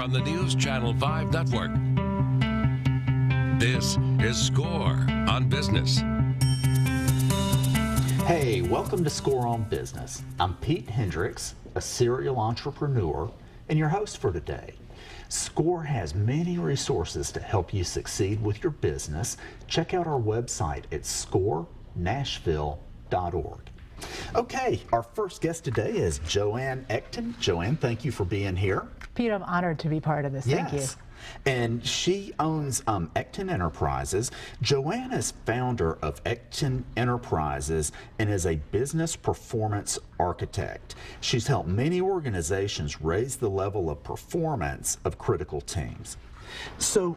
on the News Channel 5 network. This is Score on Business. Hey, welcome to Score on Business. I'm Pete Hendricks, a serial entrepreneur, and your host for today. Score has many resources to help you succeed with your business. Check out our website at scorenashville.org. Okay, our first guest today is Joanne Eckton. Joanne, thank you for being here. Pete, I'm honored to be part of this. Thank you. And she owns Eckton Enterprises. Joanne is founder of Eckton Enterprises and is a business performance architect. She's helped many organizations raise the level of performance of critical teams. So,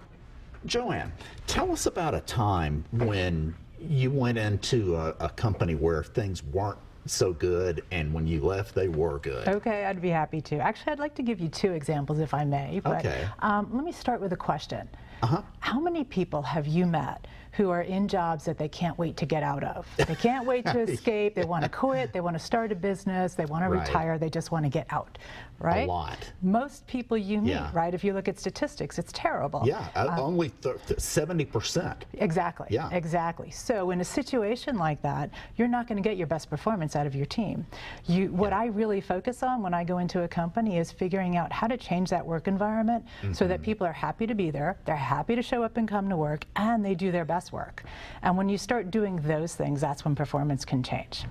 Joanne, tell us about a time when you went into a company where things weren't so good, and when you left, they were good. Okay, I'd be happy to. Actually, I'd like to give you two examples, if I may. But, okay. Let me start with a question. How many people have you met who are in jobs that they can't wait to get out of? They can't wait to escape. They want to quit. They want to start a business. They want to retire. They just want to get out, right? A lot. Most people you meet, right? If you look at statistics, it's terrible. Yeah, only 70%. Exactly. Yeah. Exactly. So in a situation like that, you're not going to get your best performance out of your team. What I really focus on when I go into a company is figuring out how to change that work environment so that people are happy to be there, they're happy to show up and come to work, and they do their best work. And when you start doing those things, that's when performance can change.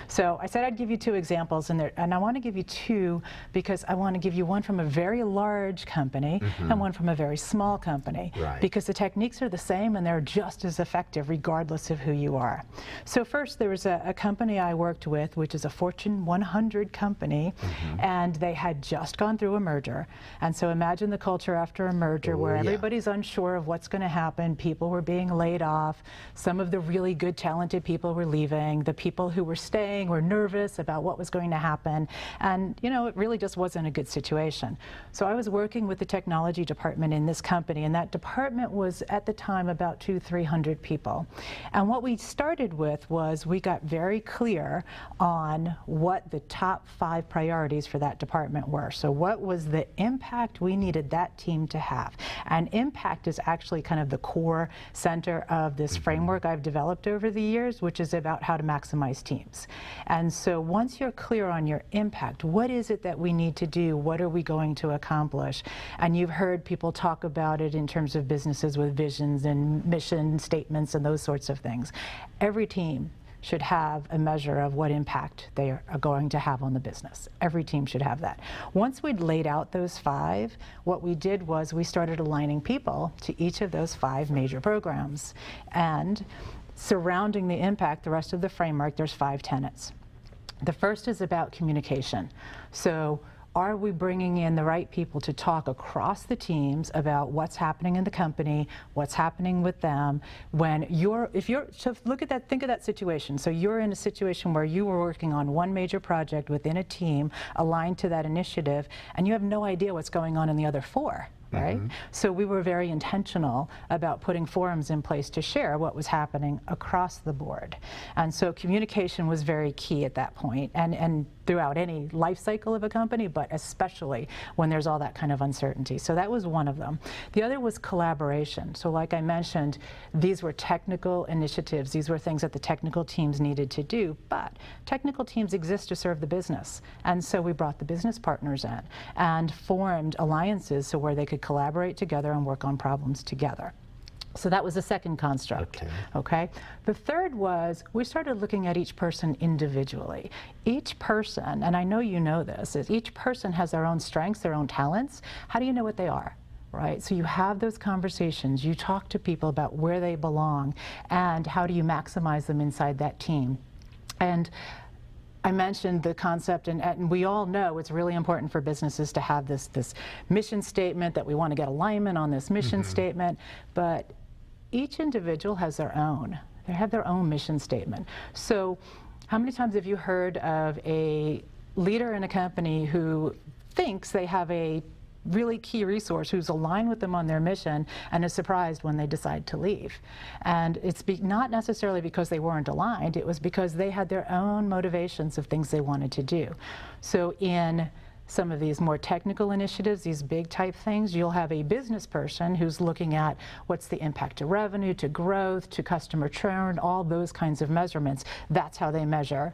So I said I'd give you two examples, and I want to give you two because I want to give you one from a very large company and one from a very small company, because the techniques are the same and they're just as effective regardless of who you are. So first, there was a company I worked with, which is a Fortune 100 company, and they had just gone through a merger. And so imagine the culture after a merger where everybody's unsure of what's going to happen. People were being laid off. Some of the really good, talented people were leaving. The people who were staying were nervous about what was going to happen. And, you know, it really just wasn't a good situation. So I was working with the technology department in this company, and that department was at the time about 200-300 people. And what we started with was we got very clear on what the top 5 priorities for that department were. So what was the impact we needed that team to have? And impact is actually kind of the core center of this framework I've developed over the years, which is about how to maximize teams. And so once you're clear on your impact, what is it that we need to do? What are we going to accomplish? And you've heard people talk about it in terms of businesses with visions and mission statements and those sorts of things. Every team should have a measure of what impact they are going to have on the business. Every team should have that. Once we'd laid out those 5, what we did was we started aligning people to each of those 5 major programs. And surrounding the impact, the rest of the framework, there's 5 tenets. The first is about communication. So are we bringing in the right people to talk across the teams about what's happening in the company, what's happening with them? When so look at that, think of that situation. So you're in a situation where you were working on one major project within a team aligned to that initiative, and you have no idea what's going on in the other 4. Right? So we were very intentional about putting forums in place to share what was happening across the board. And so communication was very key at that point, and throughout any life cycle of a company, but especially when there's all that kind of uncertainty. So that was one of them. The other was collaboration. So like I mentioned, these were technical initiatives. These were things that the technical teams needed to do, but technical teams exist to serve the business. And so we brought the business partners in and formed alliances so where they could collaborate together and work on problems together. So that was the second construct. Okay. The third was we started looking at each person individually. Each person, and I know you know this, is each person has their own strengths, their own talents. How do you know what they are? Right? So you have those conversations, you talk to people about where they belong and how do you maximize them inside that team. And I mentioned the concept, and we all know it's really important for businesses to have this mission statement, that we want to get alignment on this mission statement, but each individual has their own. They have their own mission statement. So how many times have you heard of a leader in a company who thinks they have a really key resource who's aligned with them on their mission and is surprised when they decide to leave? And it's not necessarily because they weren't aligned, it was because they had their own motivations of things they wanted to do. So in some of these more technical initiatives, these big type things, you'll have a business person who's looking at what's the impact to revenue, to growth, to customer churn, all those kinds of measurements. That's how they measure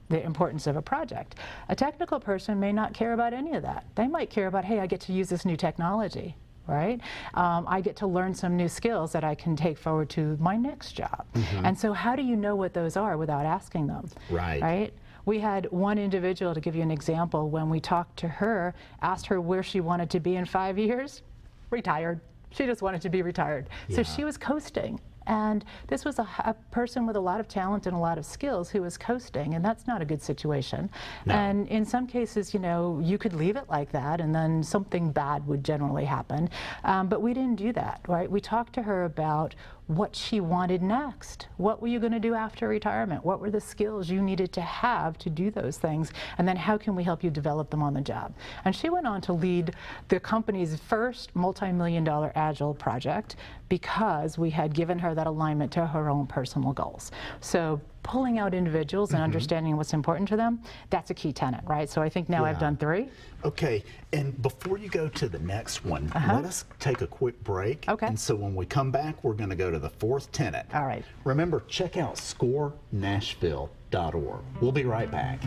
the importance of a project. A technical person may not care about any of that. They might care about, hey, I get to use this new technology, right? I get to learn some new skills that I can take forward to my next job. And so how do you know what those are without asking them? Right? We had one individual, to give you an example, when we talked to her, asked her where she wanted to be in 5 years, retired. She just wanted to be retired. So she was coasting. And this was a person with a lot of talent and a lot of skills who was coasting, and that's not a good situation. No. And in some cases, you know, you could leave it like that and then something bad would generally happen. But we didn't do that, right? We talked to her about what she wanted next. What were you going to do after retirement? What were the skills you needed to have to do those things? And then how can we help you develop them on the job? And she went on to lead the company's first multi-million-dollar Agile project because we had given her that alignment to her own personal goals. So pulling out individuals and understanding what's important to them, that's a key tenet, right? So I think now I've done 3. Okay, and before you go to the next one, let us take a quick break. Okay. And so when we come back, we're going to go to the 4th tenet. All right. Remember, check out scorenashville.org. We'll be right back.